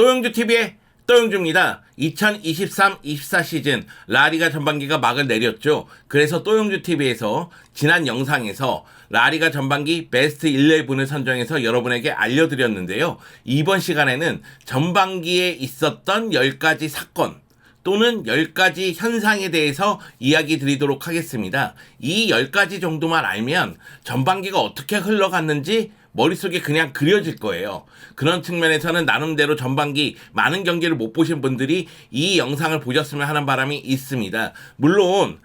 또영주TV의 또영주입니다. 2023-24 시즌 라리가 전반기가 막을 내렸죠. 그래서 또영주TV에서 지난 영상에서 라리가 전반기 베스트 11을 선정해서 여러분에게 알려드렸는데요. 이번 시간에는 전반기에 있었던 10가지 사건 또는 10가지 현상에 대해서 이야기 드리도록 하겠습니다. 이 10가지 정도만 알면 전반기가 어떻게 흘러갔는지 머릿속에 그냥 그려질 거예요. 그런 측면에서는 나름대로 전반기 많은 경기를 못 보신 분들이 이 영상을 보셨으면 하는 바람이 있습니다. 물론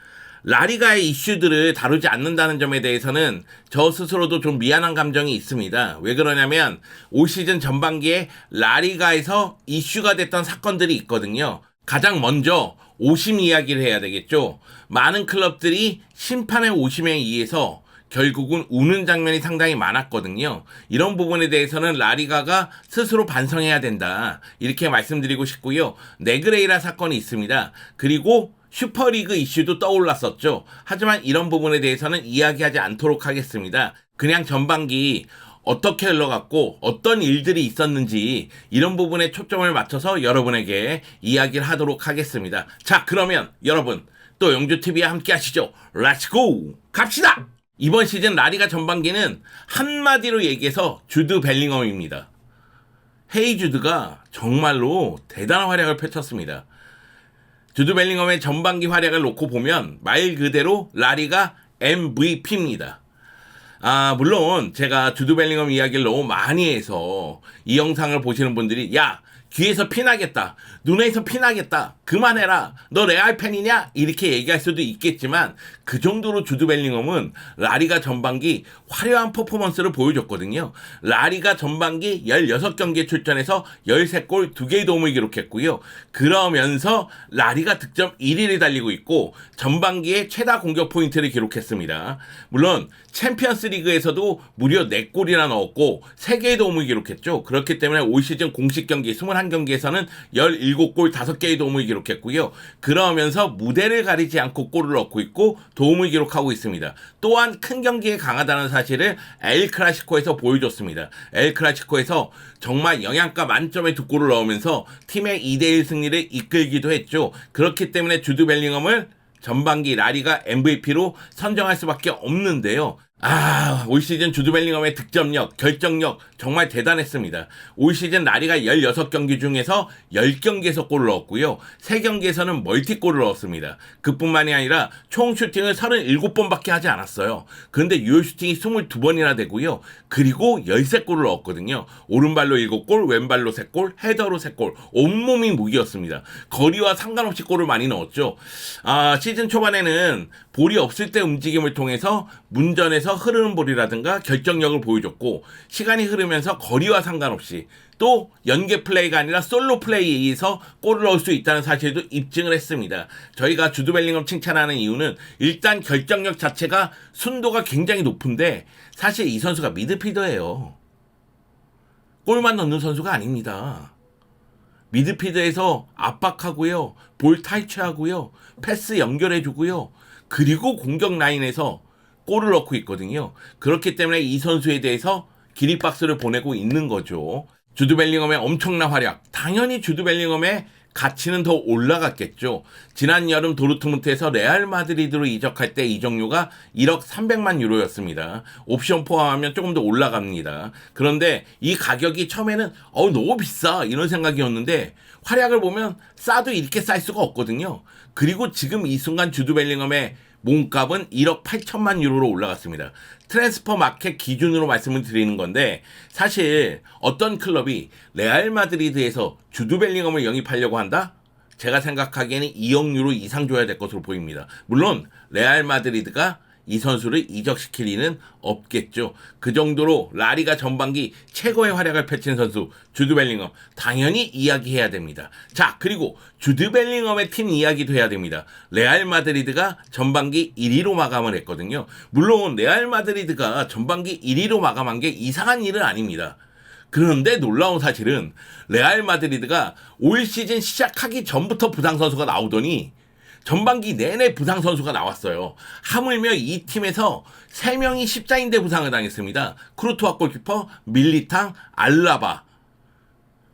라리가의 이슈들을 다루지 않는다는 점에 대해서는 저 스스로도 좀 미안한 감정이 있습니다. 왜 그러냐면 올 시즌 전반기에 라리가에서 이슈가 됐던 사건들이 있거든요. 가장 먼저 오심 이야기를 해야 되겠죠. 많은 클럽들이 심판의 오심에 의해서 결국은 우는 장면이 상당히 많았거든요. 이런 부분에 대해서는 라리가가 스스로 반성해야 된다, 이렇게 말씀드리고 싶고요. 네그레이라 사건이 있습니다. 그리고 슈퍼리그 이슈도 떠올랐었죠. 하지만 이런 부분에 대해서는 이야기하지 않도록 하겠습니다. 그냥 전반기 어떻게 흘러갔고 어떤 일들이 있었는지 이런 부분에 초점을 맞춰서 여러분에게 이야기를 하도록 하겠습니다. 자, 그러면 여러분 또 영주TV와 함께 하시죠. 렛츠고! 갑시다! 이번 시즌 라리가 전반기는 한마디로 얘기해서 주드 벨링엄입니다. 헤이 주드가 정말로 대단한 활약을 펼쳤습니다. 주드 벨링엄의 전반기 활약을 놓고 보면 말 그대로 라리가 MVP입니다. 물론 제가 주드 벨링엄 이야기를 너무 많이 해서 이 영상을 보시는 분들이 야, 귀에서 피나겠다, 눈에서 피나겠다, 그만해라, 너 레알 팬이냐? 이렇게 얘기할 수도 있겠지만 그 정도로 주드 벨링엄은 라리가 전반기 화려한 퍼포먼스를 보여줬거든요. 라리가 전반기 16경기에 출전해서 13골 2개의 도움을 기록했고요. 그러면서 라리가 득점 1위를 달리고 있고 전반기에 최다 공격 포인트를 기록했습니다. 물론 챔피언스 리그에서도 무려 4골이나 넣었고 3개의 도움을 기록했죠. 그렇기 때문에 올 시즌 공식 경기 21경기에서는 17골 5개의 도움을 기록했고요. 그러면서 무대를 가리지 않고 골을 넣고 있고 도움을 기록하고 있습니다. 또한 큰 경기에 강하다는 사실을 엘 클라시코에서 보여줬습니다. 엘 클라시코에서 정말 영양가 만점의 2골을 넣으면서 팀의 2대1 승리를 이끌기도 했죠. 그렇기 때문에 주드 벨링엄을 전반기 라리가 MVP로 선정할 수밖에 없는데요. 올 시즌 주드 벨링엄의 득점력, 결정력 정말 대단했습니다. 올 시즌 라리가 16경기 중에서 10경기에서 골을 넣었고요. 3경기에서는 멀티골을 넣었습니다. 그뿐만이 아니라 총 슈팅을 37번밖에 하지 않았어요. 그런데 유효 슈팅이 22번이나 되고요. 그리고 13골을 넣었거든요. 오른발로 7골, 왼발로 3골, 헤더로 3골, 온몸이 무기였습니다. 거리와 상관없이 골을 많이 넣었죠. 시즌 초반에는 볼이 없을 때 움직임을 통해서 문전에서 흐르는 볼이라든가 결정력을 보여줬고, 시간이 흐르면서 거리와 상관없이 또 연계 플레이가 아니라 솔로 플레이에 의해서 골을 넣을 수 있다는 사실도 입증을 했습니다. 저희가 주드 벨링엄 칭찬하는 이유는 일단 결정력 자체가 순도가 굉장히 높은데 사실 이 선수가 미드필더예요. 골만 넣는 선수가 아닙니다. 미드필더에서 압박하고요, 볼 탈취하고요, 패스 연결해주고요, 그리고 공격 라인에서 골을 넣고 있거든요. 그렇기 때문에 이 선수에 대해서 기립박수를 보내고 있는 거죠. 주드 벨링엄의 엄청난 활약, 당연히 주드 벨링엄의 가치는 더 올라갔겠죠. 지난 여름 도르트문트에서 레알 마드리드로 이적할 때 이적료가 1억 300만 유로였습니다. 옵션 포함하면 조금 더 올라갑니다. 그런데 이 가격이 처음에는 너무 비싸 이런 생각이었는데 활약을 보면 싸도 이렇게 쌀 수가 없거든요. 그리고 지금 이 순간 주드 벨링엄의 몸값은 1억 8천만 유로로 올라갔습니다. 트랜스퍼 마켓 기준으로 말씀을 드리는 건데 사실 어떤 클럽이 레알 마드리드에서 주드 벨링엄을 영입하려고 한다? 제가 생각하기에는 2억 유로 이상 줘야 될 것으로 보입니다. 물론 레알 마드리드가 이 선수를 이적시킬 리는 없겠죠. 그 정도로 라리가 전반기 최고의 활약을 펼친 선수 주드 벨링엄 당연히 이야기해야 됩니다. 자, 그리고 주드 벨링엄의 팀 이야기도 해야 됩니다. 레알 마드리드가 전반기 1위로 마감을 했거든요. 물론 레알 마드리드가 전반기 1위로 마감한 게 이상한 일은 아닙니다. 그런데 놀라운 사실은 레알 마드리드가 올 시즌 시작하기 전부터 부상 선수가 나오더니 전반기 내내 부상 선수가 나왔어요. 하물며 이 팀에서 3명이 십자인대 부상을 당했습니다. 크루토아 골키퍼, 밀리탕, 알라바.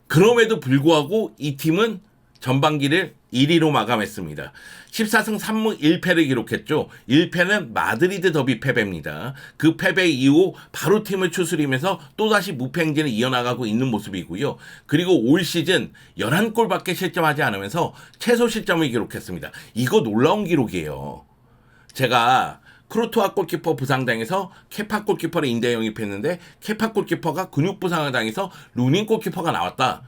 그럼에도 불구하고 이 팀은 전반기를 1위로 마감했습니다. 14승 3무 1패를 기록했죠. 1패는 마드리드 더비 패배입니다. 그 패배 이후 바로 팀을 추스리면서 또다시 무패 행진을 이어나가고 있는 모습이고요. 그리고 올 시즌 11골밖에 실점하지 않으면서 최소 실점을 기록했습니다. 이거 놀라운 기록이에요. 제가 크루토아 골키퍼 부상당해서 케파 골키퍼를 인대 영입했는데 케파 골키퍼가 근육 부상을 당해서 루닌 골키퍼가 나왔다.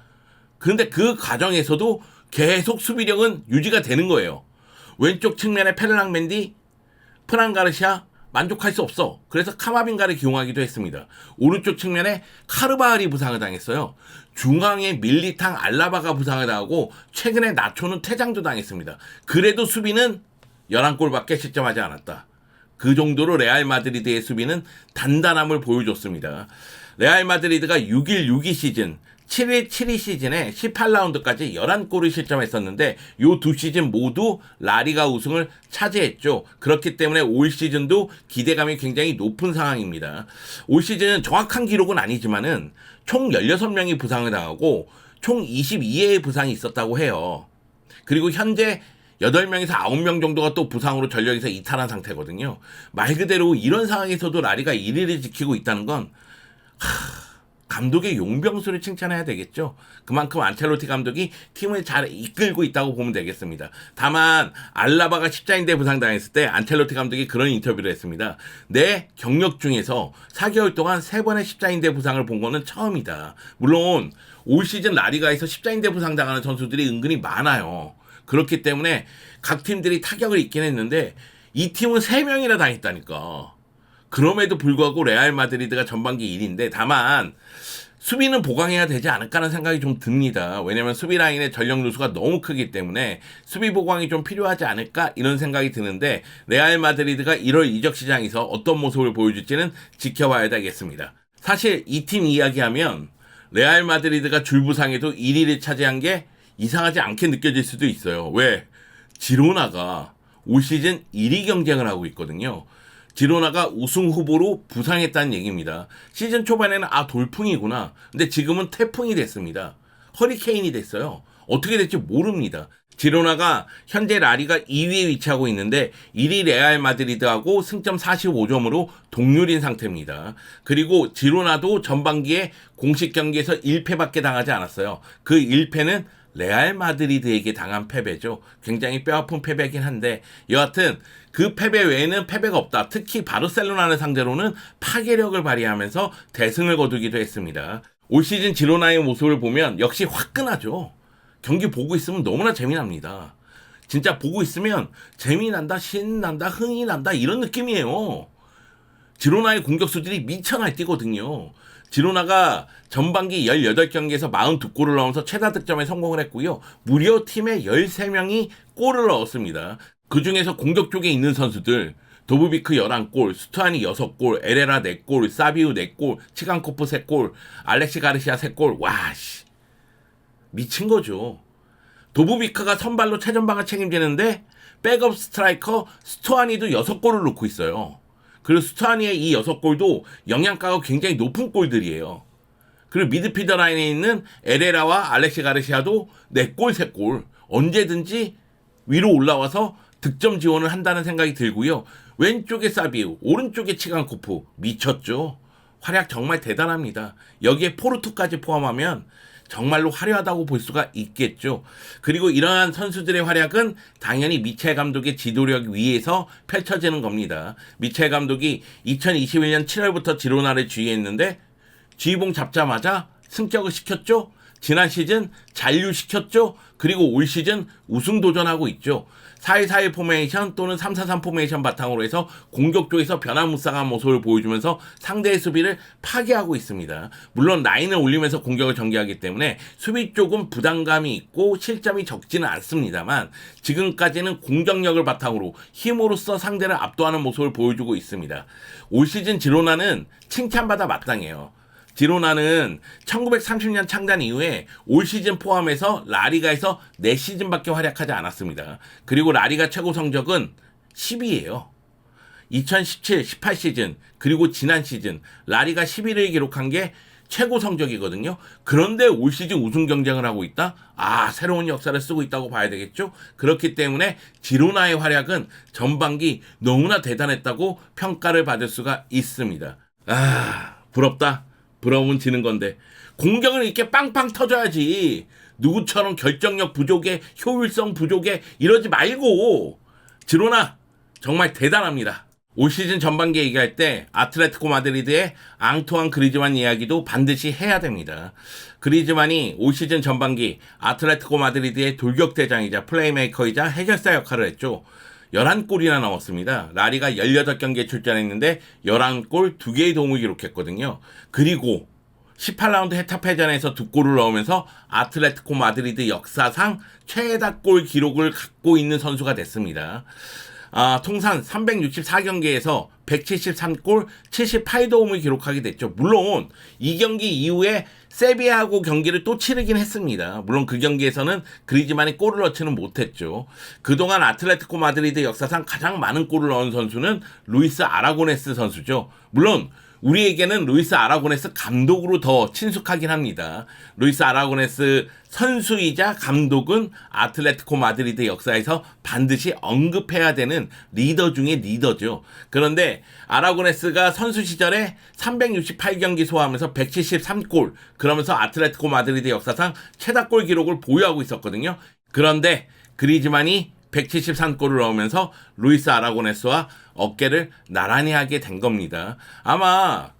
그런데 그 과정에서도 계속 수비력은 유지가 되는 거예요. 왼쪽 측면에 페르낭 멘디, 프란 가르시아 만족할 수 없어. 그래서 카마빈가를 기용하기도 했습니다. 오른쪽 측면에 카르바알이 부상을 당했어요. 중앙에 밀리탕 알라바가 부상을 당하고 최근에 나초는 퇴장도 당했습니다. 그래도 수비는 11골밖에 실점하지 않았다. 그 정도로 레알 마드리드의 수비는 단단함을 보여줬습니다. 레알 마드리드가 6일 시즌 7일 시즌에 18라운드까지 11골을 실점했었는데 요 두 시즌 모두 라리가 우승을 차지했죠. 그렇기 때문에 올 시즌도 기대감이 굉장히 높은 상황입니다. 올 시즌은 정확한 기록은 아니지만은 총 16명이 부상을 당하고 총 22회의 부상이 있었다고 해요. 그리고 현재 8명에서 9명 정도가 또 부상으로 전력에서 이탈한 상태거든요. 말 그대로 이런 상황에서도 라리가 1위를 지키고 있다는 건 감독의 용병수를 칭찬해야 되겠죠. 그만큼 안첼로티 감독이 팀을 잘 이끌고 있다고 보면 되겠습니다. 다만 알라바가 십자인대 부상당했을 때 안첼로티 감독이 그런 인터뷰를 했습니다. 내 경력 중에서 4개월 동안 3번의 십자인대 부상을 본 거는 처음이다. 물론 올 시즌 라리가에서 십자인대 부상당하는 선수들이 은근히 많아요. 그렇기 때문에 각 팀들이 타격을 입긴 했는데 이 팀은 3명이나 당했다니까. 그럼에도 불구하고 레알 마드리드가 전반기 1위인데 다만 수비는 보강해야 되지 않을까 하는 생각이 좀 듭니다. 왜냐면 수비 라인의 전력 누수가 너무 크기 때문에 수비 보강이 좀 필요하지 않을까 이런 생각이 드는데 레알 마드리드가 1월 이적 시장에서 어떤 모습을 보여줄지는 지켜봐야 되겠습니다. 사실 이 팀 이야기하면 레알 마드리드가 줄부상에도 1위를 차지한 게 이상하지 않게 느껴질 수도 있어요. 왜? 지로나가 올 시즌 1위 경쟁을 하고 있거든요. 지로나가 우승 후보로 부상했다는 얘기입니다. 시즌 초반에는 돌풍이구나. 근데 지금은 태풍이 됐습니다. 허리케인이 됐어요. 어떻게 될지 모릅니다. 지로나가 현재 라리가 2위에 위치하고 있는데 1위 레알 마드리드하고 승점 45점으로 동률인 상태입니다. 그리고 지로나도 전반기에 공식 경기에서 1패밖에 당하지 않았어요. 그 1패는 레알 마드리드에게 당한 패배죠. 굉장히 뼈아픈 패배긴 한데 여하튼 그 패배 외에는 패배가 없다. 특히 바르셀로나를 상대로는 파괴력을 발휘하면서 대승을 거두기도 했습니다. 올 시즌 지로나의 모습을 보면 역시 화끈하죠. 경기 보고 있으면 너무나 재미납니다. 진짜 보고 있으면 재미난다, 신난다, 흥이 난다 이런 느낌이에요. 지로나의 공격수들이 미쳐 날뛰거든요. 지로나가 전반기 18경기에서 42골을 넣으면서 최다 득점에 성공을 했고요. 무려 팀의 13명이 골을 넣었습니다. 그 중에서 공격 쪽에 있는 선수들 도브비크 11골, 스투아니 6골, 에레라 4골, 사비우 4골, 치간코프 3골, 알렉시 가르시아 3골. 와씨 미친 거죠. 도브비크가 선발로 최전방을 책임지는데 백업 스트라이커 스투아니도 6골을 넣고 있어요. 그리고 스투아니의 이 6골도 영양가가 굉장히 높은 골들이에요. 그리고 미드필더 라인에 있는 에레라와 알렉시 가르시아도 4골, 3골 언제든지 위로 올라와서 득점 지원을 한다는 생각이 들고요. 왼쪽에 사비우, 오른쪽에 치간코프 미쳤죠. 활약 정말 대단합니다. 여기에 포르투까지 포함하면 정말로 화려하다고 볼 수가 있겠죠. 그리고 이러한 선수들의 활약은 당연히 미첼 감독의 지도력 위에서 펼쳐지는 겁니다. 미첼 감독이 2021년 7월부터 지로나를 지휘했는데 지휘봉 잡자마자 승격을 시켰죠. 지난 시즌 잔류시켰죠. 그리고 올 시즌 우승 도전하고 있죠. 4-1-4-1 포메이션 또는 3-4-3 포메이션 바탕으로 해서 공격 쪽에서 변화무쌍한 모습을 보여주면서 상대의 수비를 파괴하고 있습니다. 물론 라인을 올리면서 공격을 전개하기 때문에 수비 쪽은 부담감이 있고 실점이 적지는 않습니다만 지금까지는 공격력을 바탕으로 힘으로써 상대를 압도하는 모습을 보여주고 있습니다. 올 시즌 지로나는 칭찬받아 마땅해요. 지로나는 1930년 창단 이후에 올 시즌 포함해서 라리가에서 4시즌밖에 활약하지 않았습니다. 그리고 라리가 최고 성적은 10위예요. 2017-18 시즌 그리고 지난 시즌 라리가 11위를 기록한 게 최고 성적이거든요. 그런데 올 시즌 우승 경쟁을 하고 있다? 아, 새로운 역사를 쓰고 있다고 봐야 되겠죠? 그렇기 때문에 지로나의 활약은 전반기 너무나 대단했다고 평가를 받을 수가 있습니다. 아, 부럽다. 부러우면 지는 건데. 공격을 이렇게 빵빵 터져야지. 누구처럼 결정력 부족에 효율성 부족에 이러지 말고. 지로나 정말 대단합니다. 올 시즌 전반기 얘기할 때 아틀레티코 마드리드의 앙투안 그리즈만 이야기도 반드시 해야 됩니다. 그리즈만이 올 시즌 전반기 아틀레티코 마드리드의 돌격대장이자 플레이메이커이자 해결사 역할을 했죠. 11골이나 넣었습니다. 라리가 18경기에 출전했는데 11골 2개의 도움을 기록했거든요. 그리고 18라운드 헤타페전에서 2골을 넣으면서 아틀레티코 마드리드 역사상 최다 골 기록을 갖고 있는 선수가 됐습니다. 통산 364경기에서 173골 78도움을 기록하게 됐죠. 물론 이 경기 이후에 세비야하고 경기를 또 치르긴 했습니다. 물론 그 경기에서는 그리즈만이 골을 넣지는 못했죠. 그동안 아틀레티코 마드리드 역사상 가장 많은 골을 넣은 선수는 루이스 아라고네스 선수죠. 물론 우리에게는 루이스 아라고네스 감독으로 더 친숙하긴 합니다. 루이스 아라고네스 선수이자 감독은 아틀레티코 마드리드 역사에서 반드시 언급해야 되는 리더 중에 리더죠. 그런데 아라고네스가 선수 시절에 368경기 소화하면서 173골, 그러면서 아틀레티코 마드리드 역사상 최다골 기록을 보유하고 있었거든요. 그런데 그리즈만이 173골을 넣으면서 루이스 아라고네스와 어깨를 나란히 하게 된 겁니다. 아마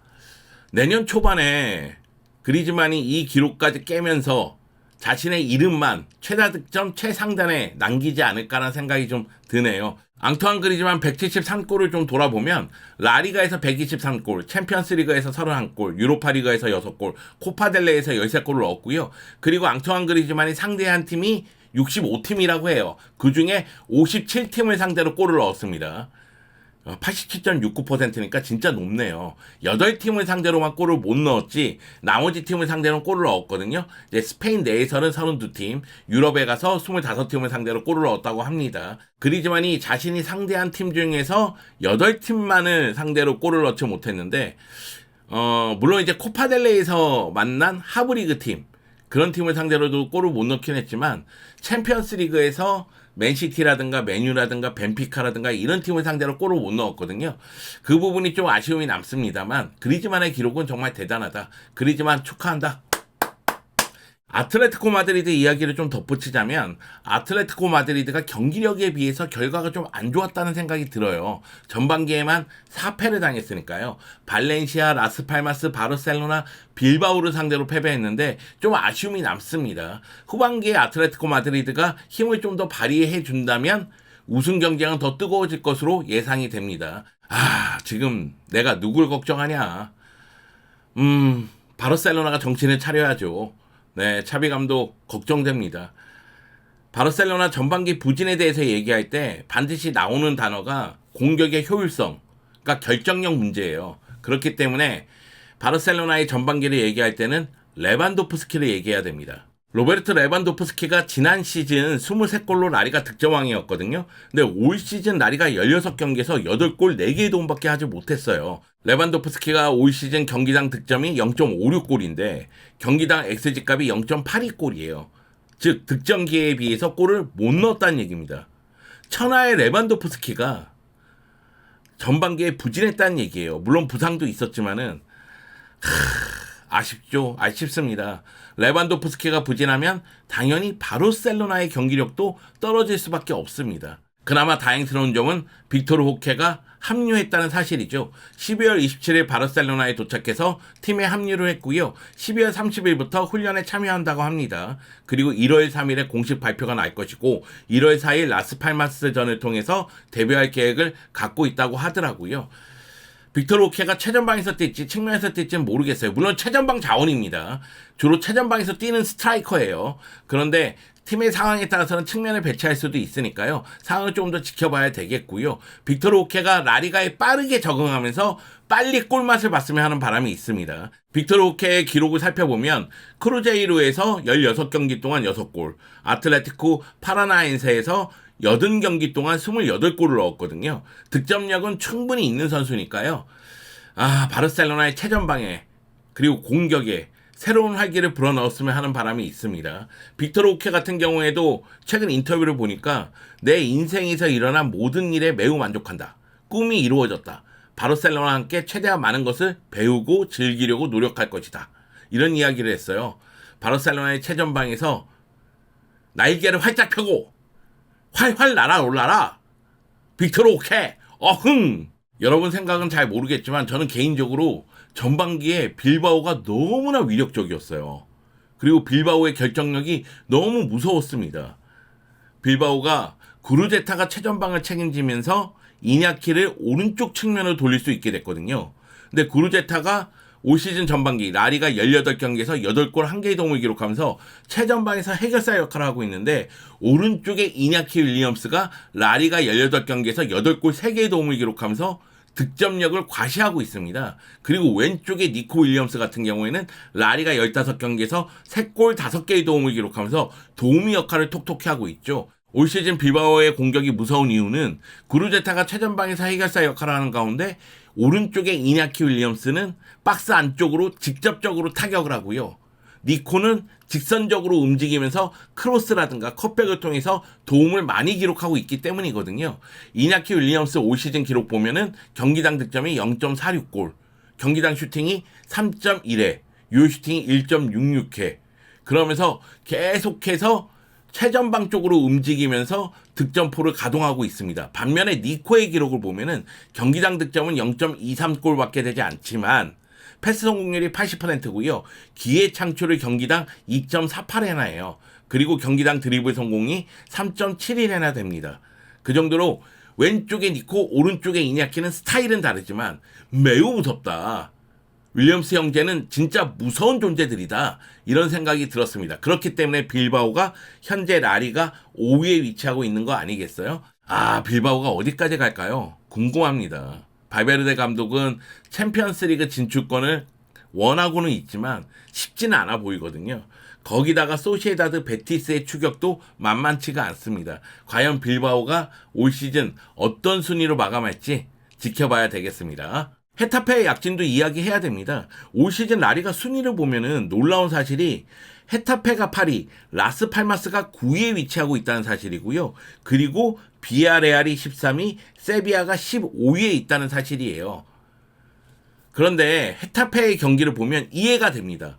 내년 초반에 그리즈만이 이 기록까지 깨면서 자신의 이름만 최다 득점 최상단에 남기지 않을까라는 생각이 좀 드네요. 앙투안 그리즈만 173골을 좀 돌아보면 라리가에서 123골, 챔피언스리그에서 31골, 유로파리그에서 6골, 코파델레에서 13골을 얻었고요. 그리고 앙투안 그리즈만이 상대한 팀이 65팀이라고 해요. 그 중에 57팀을 상대로 골을 넣었습니다. 87.69%니까 진짜 높네요. 8팀을 상대로만 골을 못 넣었지 나머지 팀을 상대로 골을 넣었거든요. 이제 스페인 내에서는 32팀, 유럽에 가서 25팀을 상대로 골을 넣었다고 합니다. 그리즈만이 자신이 상대한 팀 중에서 8팀만을 상대로 골을 넣지 못했는데 물론 이제 코파델레에서 만난 하브리그 팀, 그런 팀을 상대로도 골을 못 넣긴 했지만 챔피언스 리그에서 맨시티라든가 맨유라든가 벤피카라든가 이런 팀을 상대로 골을 못 넣었거든요. 그 부분이 좀 아쉬움이 남습니다만 그리즈만의 기록은 정말 대단하다. 그리즈만 축하한다. 아틀레티코 마드리드 이야기를 좀 덧붙이자면 아틀레티코 마드리드가 경기력에 비해서 결과가 좀 안 좋았다는 생각이 들어요. 전반기에만 4패를 당했으니까요. 발렌시아, 라스팔마스, 바르셀로나, 빌바오를 상대로 패배했는데 좀 아쉬움이 남습니다. 후반기에 아틀레티코 마드리드가 힘을 좀 더 발휘해 준다면 우승 경쟁은 더 뜨거워질 것으로 예상이 됩니다. 지금 내가 누굴 걱정하냐. 바르셀로나가 정신을 차려야죠. 네, 차비 감독 걱정됩니다. 바르셀로나 전반기 부진에 대해서 얘기할 때 반드시 나오는 단어가 공격의 효율성, 그러니까 결정력 문제예요. 그렇기 때문에 바르셀로나의 전반기를 얘기할 때는 레반도프스키를 얘기해야 됩니다. 로베르트 레반도프스키가 지난 시즌 23골로 라리가 득점왕이었거든요. 근데 올 시즌 라리가 16경기에서 8골 4개의 도움밖에 하지 못했어요. 레반도프스키가 올 시즌 경기당 득점이 0.56골인데 경기당 XG값이 0.82골이에요. 즉 득점 기회에 비해서 골을 못 넣었다는 얘기입니다. 천하의 레반도프스키가 전반기에 부진했다는 얘기예요. 물론 부상도 있었지만은 아쉽죠. 아쉽습니다. 레반도프스키가 부진하면 당연히 바르셀로나의 경기력도 떨어질 수밖에 없습니다. 그나마 다행스러운 점은 빅토르 호케가 합류했다는 사실이죠. 12월 27일 바르셀로나에 도착해서 팀에 합류를 했고요. 12월 30일부터 훈련에 참여한다고 합니다. 그리고 1월 3일에 공식 발표가 날 것이고 1월 4일 라스팔마스전을 통해서 데뷔할 계획을 갖고 있다고 하더라고요. 빅토르 호케가 최전방에서 뛸지 측면에서 뛸지는 모르겠어요. 물론 최전방 자원입니다. 주로 최전방에서 뛰는 스트라이커예요. 그런데 팀의 상황에 따라서는 측면을 배치할 수도 있으니까요. 상황을 조금 더 지켜봐야 되겠고요. 빅토르 호케가 라리가에 빠르게 적응하면서 빨리 골맛을 봤으면 하는 바람이 있습니다. 빅토르 호케의 기록을 살펴보면 크루제이로에서 16경기 동안 6골, 아틀레티코 파라나엔세에서 80경기 동안 28골을 넣었거든요. 득점력은 충분히 있는 선수니까요. 바르셀로나의 최전방에 그리고 공격에 새로운 활기를 불어넣었으면 하는 바람이 있습니다. 빅터 로케 같은 경우에도 최근 인터뷰를 보니까 내 인생에서 일어난 모든 일에 매우 만족한다. 꿈이 이루어졌다. 바르셀로나와 함께 최대한 많은 것을 배우고 즐기려고 노력할 것이다. 이런 이야기를 했어요. 바르셀로나의 최전방에서 날개를 활짝 펴고 활활 날아올라라. 빅터 로케 어흥. 여러분 생각은 잘 모르겠지만 저는 개인적으로 전반기에 빌바오가 너무나 위력적이었어요. 그리고 빌바오의 결정력이 너무 무서웠습니다. 빌바오가 구르제타가 최전방을 책임지면서 이냐키를 오른쪽 측면으로 돌릴 수 있게 됐거든요. 근데 구르제타가 올 시즌 전반기 라리가 18경기에서 8골 1개의 도움을 기록하면서 최전방에서 해결사 역할을 하고 있는데, 오른쪽에 이냐키 윌리엄스가 라리가 18경기에서 8골 3개의 도움을 기록하면서 득점력을 과시하고 있습니다. 그리고 왼쪽에 니코 윌리엄스 같은 경우에는 라리가 15경기에서 3골 5개의 도움을 기록하면서 도우미 역할을 톡톡히 하고 있죠. 올 시즌 빌바오의 공격이 무서운 이유는 구르제타가 최전방에서 해결사 역할을 하는 가운데 오른쪽에 이냐키 윌리엄스는 박스 안쪽으로 직접적으로 타격을 하고요. 니코는 직선적으로 움직이면서 크로스라든가 컷백을 통해서 도움을 많이 기록하고 있기 때문이거든요. 이냐키 윌리엄스 올 시즌 기록 보면은 경기당 득점이 0.46골, 경기당 슈팅이 3.1회, 유효 슈팅이 1.66회. 그러면서 계속해서 최전방 쪽으로 움직이면서 득점포를 가동하고 있습니다. 반면에 니코의 기록을 보면은 경기당 득점은 0.23골밖에 되지 않지만 패스 성공률이 80%고요. 기회 창출을 경기당 2.48회나예요. 그리고 경기당 드리블 성공이 3.71회나 됩니다. 그 정도로 왼쪽에 니코, 오른쪽에 이냐키는 스타일은 다르지만 매우 무섭다. 윌리엄스 형제는 진짜 무서운 존재들이다. 이런 생각이 들었습니다. 그렇기 때문에 빌바오가 현재 라리가 5위에 위치하고 있는 거 아니겠어요? 빌바오가 어디까지 갈까요? 궁금합니다. 발베르데 감독은 챔피언스리그 진출권을 원하고는 있지만 쉽지는 않아 보이거든요. 거기다가 소시에다드 베티스의 추격도 만만치가 않습니다. 과연 빌바오가 올 시즌 어떤 순위로 마감할지 지켜봐야 되겠습니다. 헤타페의 약진도 이야기해야 됩니다. 올 시즌 라리가 순위를 보면은 놀라운 사실이 헤타페가 8위, 라스팔마스가 9위에 위치하고 있다는 사실이고요. 그리고 비아레알이 13위, 세비야가 15위에 있다는 사실이에요. 그런데 헤타페의 경기를 보면 이해가 됩니다.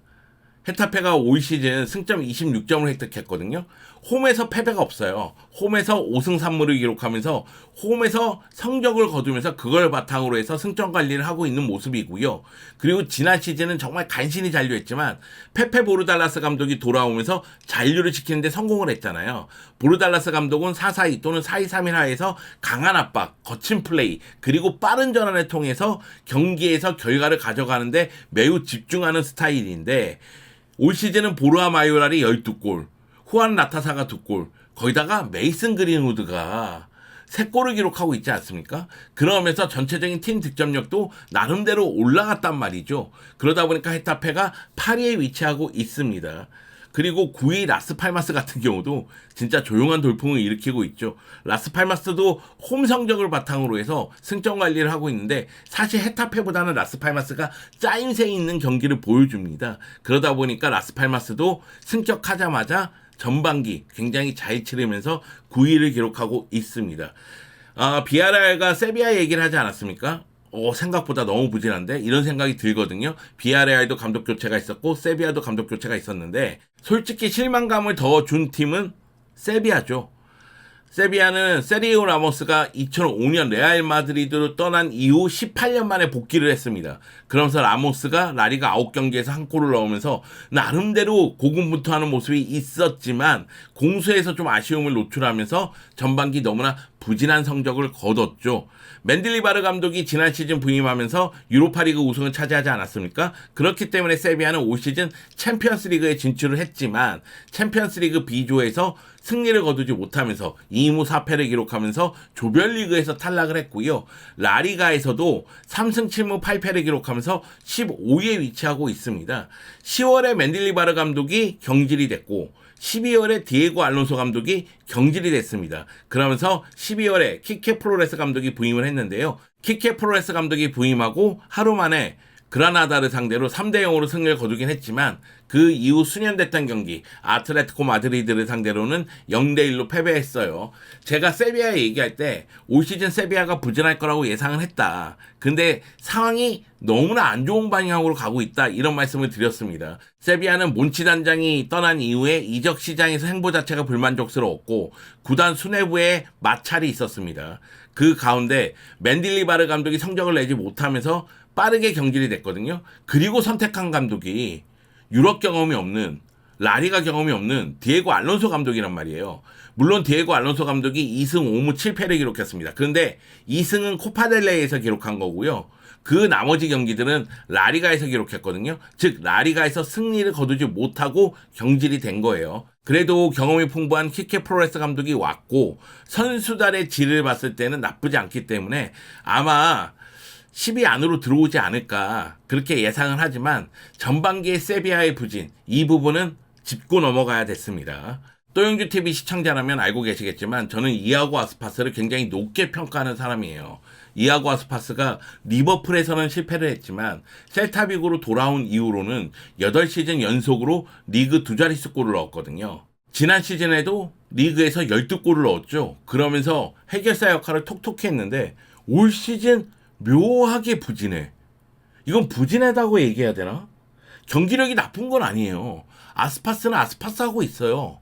헤타페가 올 시즌 승점 26점을 획득했거든요. 홈에서 패배가 없어요. 홈에서 5승 3무를 기록하면서 홈에서 성적을 거두면서 그걸 바탕으로 해서 승점 관리를 하고 있는 모습이고요. 그리고 지난 시즌은 정말 간신히 잔류했지만 페페 보르달라스 감독이 돌아오면서 잔류를 지키는데 성공을 했잖아요. 보르달라스 감독은 4-4-2 또는 4-2-3-1 하에서 강한 압박, 거친 플레이, 그리고 빠른 전환을 통해서 경기에서 결과를 가져가는데 매우 집중하는 스타일인데, 올 시즌은 보르하 마요랄이 12골, 후안 라타사가 2골, 거기다가 메이슨 그린우드가 3골을 기록하고 있지 않습니까? 그러면서 전체적인 팀 득점력도 나름대로 올라갔단 말이죠. 그러다 보니까 헤타페가 8위에 위치하고 있습니다. 그리고 9위 라스팔마스 같은 경우도 진짜 조용한 돌풍을 일으키고 있죠. 라스팔마스도 홈 성적을 바탕으로 해서 승점 관리를 하고 있는데 사실 헤타페보다는 라스팔마스가 짜임새 있는 경기를 보여줍니다. 그러다 보니까 라스팔마스도 승격하자마자 전반기 굉장히 잘 치르면서 9위를 기록하고 있습니다. 비아레알과 세비야 얘기를 하지 않았습니까? 생각보다 너무 부진한데? 이런 생각이 들거든요. 비아레알도 감독 교체가 있었고 세비야도 감독 교체가 있었는데 솔직히 실망감을 더 준 팀은 세비야죠. 세비야는 세리오 라모스가 2005년 레알 마드리드로 떠난 이후 18년 만에 복귀를 했습니다. 그러면서 라모스가 라리가 9경기에서 한 골을 넣으면서 나름대로 고군분투하는 모습이 있었지만 공수에서 좀 아쉬움을 노출하면서 전반기 너무나 부진한 성적을 거뒀죠. 맨들리바르 감독이 지난 시즌 부임하면서 유로파리그 우승을 차지하지 않았습니까? 그렇기 때문에 세비야는 올 시즌 챔피언스리그에 진출을 했지만 챔피언스리그 B조에서 승리를 거두지 못하면서 2무 4패를 기록하면서 조별리그에서 탈락을 했고요. 라리가에서도 3승 7무 8패를 기록하면서 15위에 위치하고 있습니다. 10월에 맨들리바르 감독이 경질이 됐고 12월에 디에고 알론소 감독이 경질이 됐습니다. 그러면서 12월에 키케 플로레스 감독이 부임을 했는데요. 키케 플로레스 감독이 부임하고 하루 만에 그라나다를 상대로 3대 0으로 승리를 거두긴 했지만 그 이후 수년됐던 경기 아틀레티코 마드리드를 상대로는 0대 1로 패배했어요. 제가 세비야 얘기할 때 올 시즌 세비야가 부진할 거라고 예상을 했다. 근데 상황이 너무나 안 좋은 방향으로 가고 있다. 이런 말씀을 드렸습니다. 세비야는 몬치 단장이 떠난 이후에 이적 시장에서 행보 자체가 불만족스러웠고 구단 수뇌부에 마찰이 있었습니다. 그 가운데 맨딜리바르 감독이 성적을 내지 못하면서 빠르게 경질이 됐거든요. 그리고 선택한 감독이 유럽 경험이 없는, 라리가 경험이 없는 디에고 알론소 감독이란 말이에요. 물론 디에고 알론소 감독이 2승 5무 7패를 기록했습니다. 그런데 2승은 코파델레이에서 기록한 거고요. 그 나머지 경기들은 라리가에서 기록했거든요. 즉 라리가에서 승리를 거두지 못하고 경질이 된 거예요. 그래도 경험이 풍부한 키케 프로레스 감독이 왔고 선수단의 질을 봤을 때는 나쁘지 않기 때문에 아마 10위 안으로 들어오지 않을까 그렇게 예상을 하지만 전반기의 세비야의 부진 이 부분은 짚고 넘어가야 됐습니다. 또영주TV 시청자라면 알고 계시겠지만 저는 이아고 아스파스를 굉장히 높게 평가하는 사람이에요. 이아고 아스파스가 리버풀에서는 실패를 했지만 셀타비고로 돌아온 이후로는 8시즌 연속으로 리그 두 자릿수 골을 넣었거든요. 지난 시즌에도 리그에서 12골을 넣었죠. 그러면서 해결사 역할을 톡톡히 했는데 올 시즌 묘하게 부진해. 이건 부진하다고 얘기해야 되나? 경기력이 나쁜 건 아니에요. 아스파스는 아스파스 하고 있어요.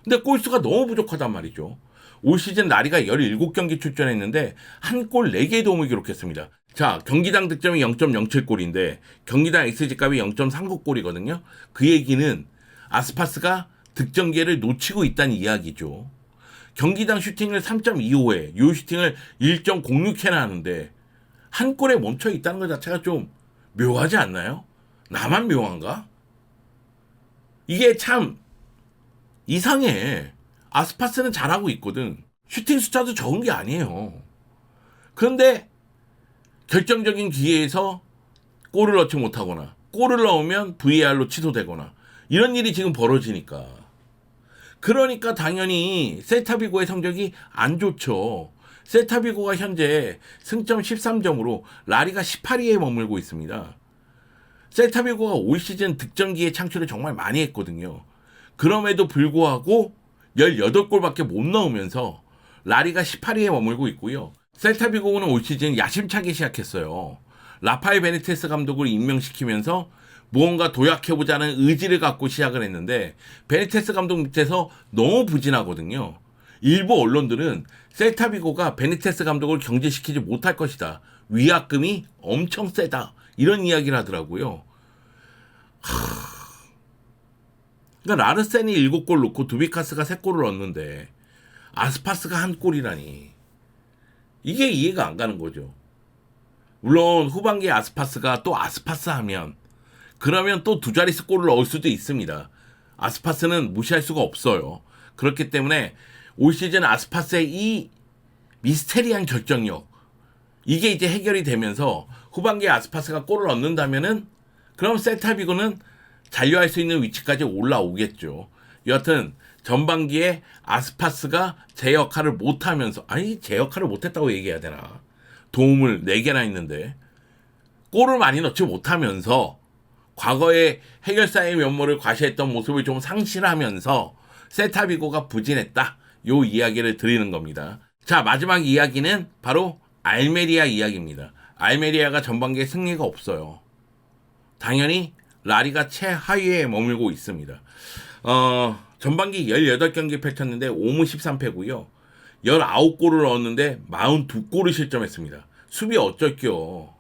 근데 골수가 너무 부족하단 말이죠. 올 시즌 라리가 17경기 출전했는데 한 골 4개의 도움을 기록했습니다. 자, 경기당 득점이 0.07골인데 경기당 XG값이 0.39골이거든요. 그 얘기는 아스파스가 득점 기회를 놓치고 있다는 이야기죠. 경기당 슈팅을 3.25회, 이 슈팅을 1.06회나 하는데 한 골에 멈춰 있다는 것 자체가 좀 묘하지 않나요? 나만 묘한가? 이게 참 이상해. 아스파스는 잘하고 있거든. 슈팅 숫자도 적은 게 아니에요. 그런데 결정적인 기회에서 골을 넣지 못하거나 골을 넣으면 VAR로 취소되거나 이런 일이 지금 벌어지니까. 그러니까 당연히 셀타비고의 성적이 안 좋죠. 셀타비고가 현재 승점 13점으로 라리가 18위에 머물고 있습니다. 셀타비고가 올 시즌 득점기회 창출을 정말 많이 했거든요. 그럼에도 불구하고 18골밖에 못 넣으면서 라리가 18위에 머물고 있고요. 셀타비고는 올 시즌 야심차게 시작했어요. 라파엘 베니테스 감독을 임명시키면서 무언가 도약해보자는 의지를 갖고 시작을 했는데 베니테스 감독 밑에서 너무 부진하거든요. 일부 언론들은 셀타비고가 베니테스 감독을 경질시키지 못할 것이다. 위약금이 엄청 세다. 이런 이야기를 하더라고요. 그러니까 라르센이 7골 넣고 두비카스가 3골을 넣었는데 아스파스가 1골이라니. 이게 이해가 안 가는 거죠. 물론 후반기에 아스파스가 또 아스파스 하면 그러면 또 두 자릿수 골을 넣을 수도 있습니다. 아스파스는 무시할 수가 없어요. 그렇기 때문에 올 시즌 아스파스의 이 미스테리한 결정력 이게 이제 해결이 되면서 후반기에 아스파스가 골을 넣는다면은 그럼 셀타비고는 잔류할 수 있는 위치까지 올라오겠죠. 여하튼 전반기에 아스파스가 제 역할을 못하면서 아니 제 역할을 못했다고 얘기해야 되나 도움을 4개나 했는데 골을 많이 넣지 못하면서 과거에 해결사의 면모를 과시했던 모습을 좀 상실하면서 셀타비고가 부진했다. 요 이야기를 드리는 겁니다. 자, 마지막 이야기는 바로 알메리아 이야기입니다. 알메리아가 전반기에 승리가 없어요. 당연히 라리가 최하위에 머물고 있습니다. 전반기 18경기 펼쳤는데 5무 13패고요. 19골을 넣었는데 42골을 실점했습니다. 수비 어쩔겨.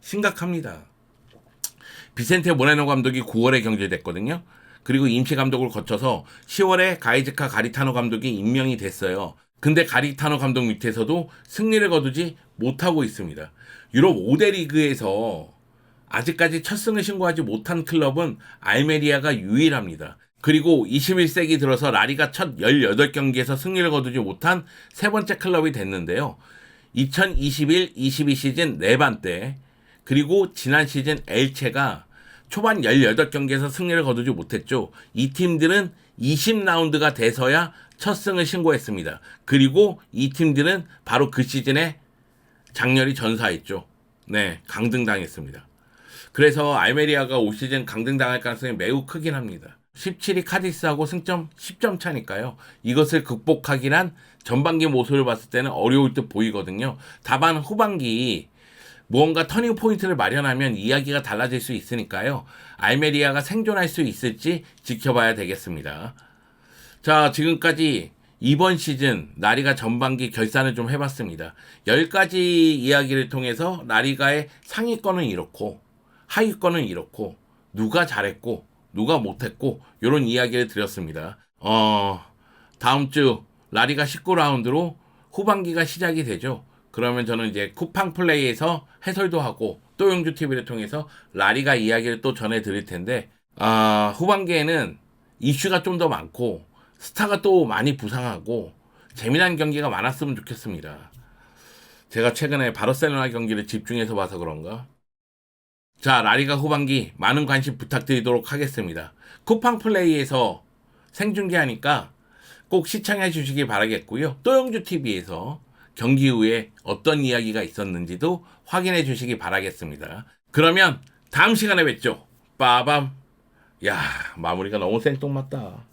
심각합니다. 비센테 모레노 감독이 9월에 경질됐거든요. 그리고 임시 감독을 거쳐서 10월에 가이즈카 가리타노 감독이 임명이 됐어요. 근데 가리타노 감독 밑에서도 승리를 거두지 못하고 있습니다. 유럽 5대 리그에서 아직까지 첫 승을 신고하지 못한 클럽은 알메리아가 유일합니다. 그리고 21세기 들어서 라리가 첫 18경기에서 승리를 거두지 못한 세 번째 클럽이 됐는데요. 2021-22 시즌 레반떼 그리고 지난 시즌 엘체가 초반 18경기에서 승리를 거두지 못했죠. 이 팀들은 20라운드가 돼서야 첫 승을 신고했습니다. 그리고 이 팀들은 바로 그 시즌에 장렬히 전사했죠. 네, 강등당했습니다. 그래서 알메리아가 올 시즌 강등당할 가능성이 매우 크긴 합니다. 17위 카디스하고 승점 10점 차니까요. 이것을 극복하긴 한 전반기 모습을 봤을 때는 어려울 듯 보이거든요. 다만 후반기 무언가 터닝 포인트를 마련하면 이야기가 달라질 수 있으니까요. 알메리아가 생존할 수 있을지 지켜봐야 되겠습니다. 자, 지금까지 이번 시즌 라리가 전반기 결산을 좀 해봤습니다. 10가지 이야기를 통해서 라리가의 상위권은 이렇고 하위권은 이렇고 누가 잘했고 누가 못했고 이런 이야기를 드렸습니다. 다음 주 라리가 19라운드로 후반기가 시작이 되죠. 그러면 저는 이제 쿠팡 플레이에서 해설도 하고 또용주 TV를 통해서 라리가 이야기를 또 전해드릴 텐데 후반기에는 이슈가 좀 더 많고 스타가 또 많이 부상하고 재미난 경기가 많았으면 좋겠습니다. 제가 최근에 바르셀로나 경기를 집중해서 봐서 그런가. 자, 라리가 후반기 많은 관심 부탁드리도록 하겠습니다. 쿠팡 플레이에서 생중계하니까 꼭 시청해 주시기 바라겠고요. 또용주 TV에서 경기 후에 어떤 이야기가 있었는지도 확인해 주시기 바라겠습니다. 그러면 다음 시간에 뵙죠. 빠밤. 야, 마무리가 너무 생뚱맞다.